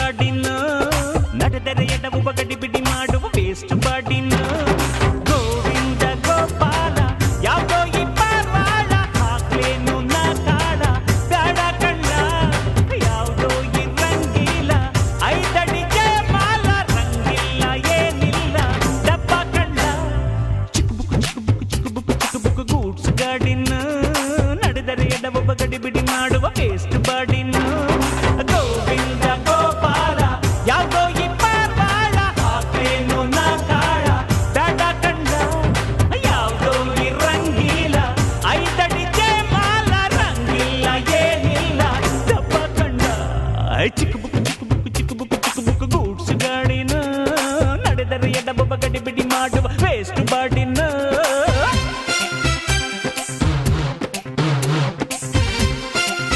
ಗಾಡಿನ ನಡೆದರೆ ಎಡವು ಬಗಡಿ ಬಿಡಿ ಮಾಡುವ ವೇಸ್ಟ್ ಬಾಡಿನ ಗೋವಿಂದ ಗೋಪಾಲ ಯಾವುದೋ ಈ ಪಾರ್ವಾಳ ಹಾಕ್ಲೇನು ನಾ ಕಾಳ ಬ್ಯಾಡ ಕಣ್ಣ ಯಾವುದೋ ಈ ರಂಗಿಲ್ಲ ಐದಡಿ ಜಯಮಾಲ ರಂಗಿಲ್ಲ ಏನಿಲ್ಲ ಡಬ್ಬ ಕಣ್ಣ ಚಿಕ್ಕ ಬುಕ್ ಗೂಡ್ಸ್ ಗಾಡಿನ ನಡೆದರೆ ಎಡವು ಬಗಡಿ ಬಿಡಿ ಮಾಡುವ ವೇಸ್ಟ್ ಬಾಡಿನ ಗೋವಿಂದ ಗೋಪಾಲ ಯಾವುದೋ ಈ ಪಾರ್ವಾಳ ಹಾಕ್ಲೇನು ನಾ ಕಾಳ ಬ್ಯಾಡ ಕಂಡ ಯಾವುದೋ ಈ ರಂಗಿಲ್ಲ ಐದಡಿ ಜಯಮಾಲ ರಂಗಿಲ್ಲ ಏನಿಲ್ಲ ದಪ್ಪ ಕಂಡ ಚಿಕ್ಕ